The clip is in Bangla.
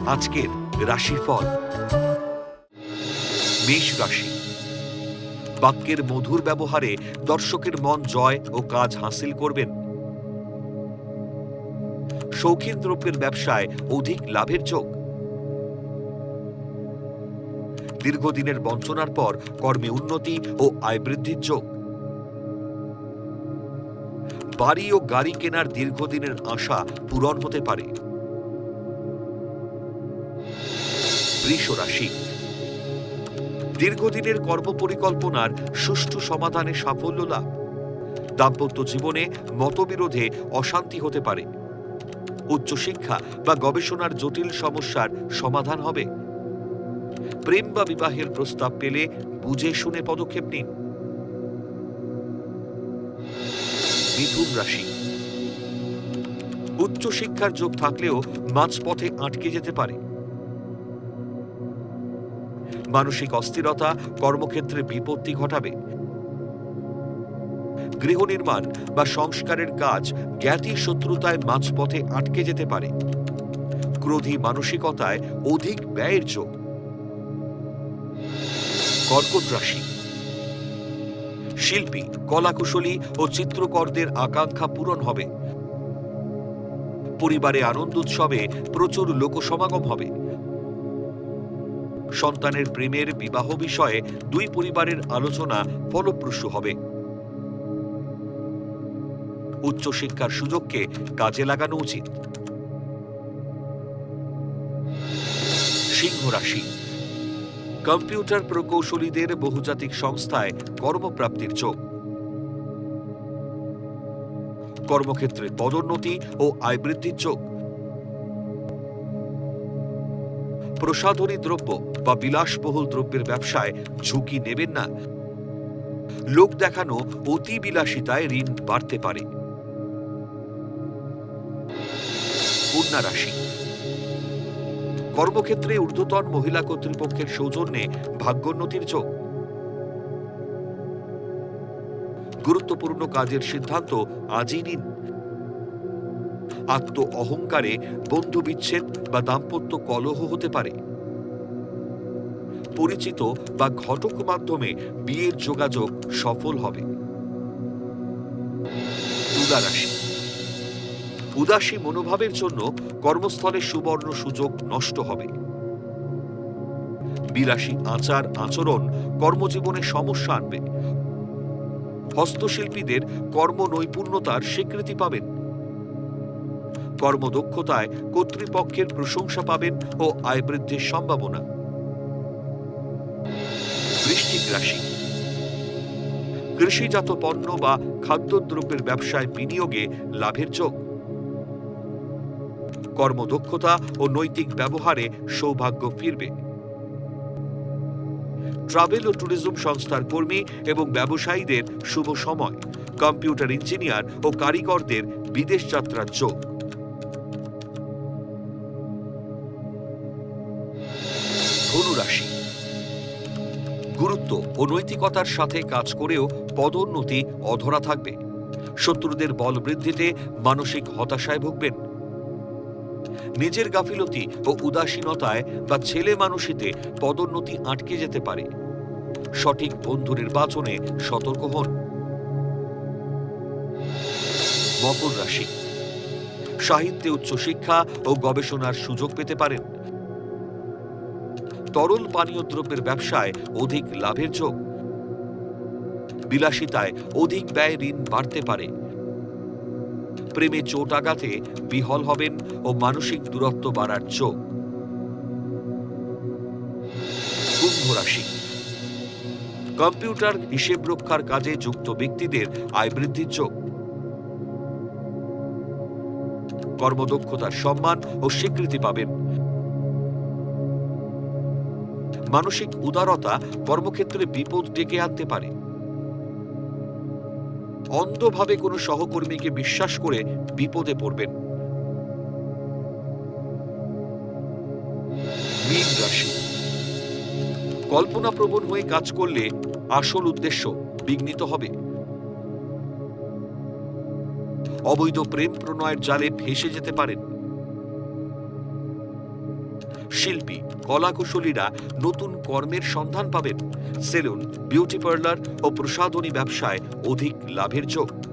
আজকের রাশিফল। মেষ রাশি। বাক্যের মধুর ব্যবহারে দর্শকের মন জয় ও কাজ হাসিল করবেন। শৌখিন দ্রব্যের ব্যবসায় অধিক লাভের যোগ। দীর্ঘদিনের বঞ্চনার পর কর্মে উন্নতি ও আয় বৃদ্ধির যোগ। বাড়ি ও গাড়ি কেনার দীর্ঘদিনের আশা পূরণ হতে পারে। বৃষ রাশি। দীর্ঘদিনের কর্মপরিকল্পনার সুষ্ঠু সমাধানে সাফল্য লাভ। দাম্পত্য জীবনে মতবিরোধে অশান্তি হতে পারে। উচ্চশিক্ষা বা গবেষণার জটিল সমস্যার সমাধান হবে। প্রেম বা বিবাহের প্রস্তাব পেলে বুঝে শুনে পদক্ষেপ নিন। মিথুন রাশি। উচ্চশিক্ষার যোগ থাকলেও মাঝপথে আটকে যেতে পারে। মানসিক অস্থিরতা কর্মক্ষেত্রে বিপত্তি ঘটাবে। গৃহ নির্মাণ বা সংস্কারের কাজ জ্ঞাতি শত্রুতায় মাঝপথে আটকে যেতে পারে। ক্রোধী মানসিকতায় অধিক ব্যয়ের যোগ। কর্কট রাশি। শিল্পী, কলাকুশলী ও চিত্রকরদের আকাঙ্ক্ষা পূরণ হবে। পরিবারে আনন্দ উৎসবে প্রচুর লোকসমাগম হবে। সন্তানের প্রেমের বিবাহ বিষয়ে দুই পরিবারের আলোচনা ফলপ্রসূ হবে। উচ্চশিক্ষার সুযোগকে কাজে লাগানো উচিত। সিংহ রাশি। কম্পিউটার প্রকৌশলীদের বহুজাতিক সংস্থায় কর্মপ্রাপ্তির যোগ। কর্মক্ষেত্রে পদোন্নতি ও আয় বৃদ্ধির যোগ। প্রসাধনী দ্রব্য বা বিলাসবহুল দ্রব্যের ব্যবসায় ঝুঁকি নেবেন না। লোক দেখানো অতি বিলাসিতায় ঋণ বাড়তে পারে। কন্যা রাশি। কর্মক্ষেত্রে ঊর্ধ্বতন মহিলা কর্তৃপক্ষের সৌজন্যে ভাগ্যোন্নতির যোগ। গুরুত্বপূর্ণ কাজের সিদ্ধান্ত আজই নিন। আত্ম অহংকারে বন্ধু বিচ্ছেদ বা দাম্পত্য কলহ হতে পারে। পরিচিত বা ঘটক মাধ্যমে বিয়ের যোগাযোগ সফল হবে। তুলা রাশি। উদাসী মনোভাবের জন্য কর্মস্থলে সুবর্ণ সুযোগ নষ্ট হবে। বিলাসী আচার আচরণ কর্মজীবনে সমস্যা আনবে। হস্তশিল্পীদের কর্ম নৈপুণ্যতার স্বীকৃতি পাবেন। কর্মদক্ষতায় কর্তৃপক্ষের প্রশংসা পাবেন ও আয় বৃদ্ধির সম্ভাবনা। বৃশ্চিক রাশি। কৃষিজাত পণ্য বা খাদ্যদ্রব্যের ব্যবসায় বিনিয়োগে লাভের যোগ। কর্মদক্ষতা ও নৈতিক ব্যবহারে সৌভাগ্য ফিরবে। ট্রাভেল ও ট্যুরিজম সংস্থার কর্মী এবং ব্যবসায়ীদের শুভ সময়। কম্পিউটার ইঞ্জিনিয়ার ও কারিগরদের বিদেশ যাত্রার যোগ। ধনু রাশি। গুরুত্ব ও নৈতিকতার সাথে কাজ করেও পদোন্নতি অধরা থাকবে। শত্রুদের বল বৃদ্ধিতে মানসিক হতাশায় ভুগবেন। নিজের গাফিলতি ও উদাসীনতায় বা ছেলে মানুষিতে পদোন্নতি আটকে যেতে পারে। সঠিক বন্ধু নির্বাচনে সতর্ক হন। মকর রাশি। সাহিত্যে উচ্চশিক্ষা ও গবেষণার সুযোগ পেতে পারেন। তরল পানীয় দ্রব্যের ব্যবসায় অধিক লাভের যোগ। বিলাসিতায় অধিক ব্যয় ঋণ বাড়তে পারে। প্রেমে চোট আঘাতে বিহল হবেন ও মানসিক দূরত্ব বাড়ার যোগ। কুম্ভ রাশি। কম্পিউটার হিসেব রক্ষার কাজে যুক্ত ব্যক্তিদের আয় বৃদ্ধির যোগ। কর্মদক্ষতার সম্মান ও স্বীকৃতি পাবেন। মানসিক উদারতা কর্মক্ষেত্রে বিপদ ডেকে আনতে পারে। অন্ধভাবে কোনো সহকর্মীকে বিশ্বাস করে বিপদে পড়বেন। মীন রাশি। কল্পনাপ্রবণ হয়ে কাজ করলে আসল উদ্দেশ্য বিঘ্নিত হবে। অবৈধ প্রেম প্রণয়ের জালে ফেঁসে যেতে পারেন। শিল্পী, কলাকুশলীরা নতুন কর্মের সন্ধান পাবেন। সেলুন, বিউটি পার্লার ও প্রসাধনী ব্যবসায় অধিক লাভের যোগ।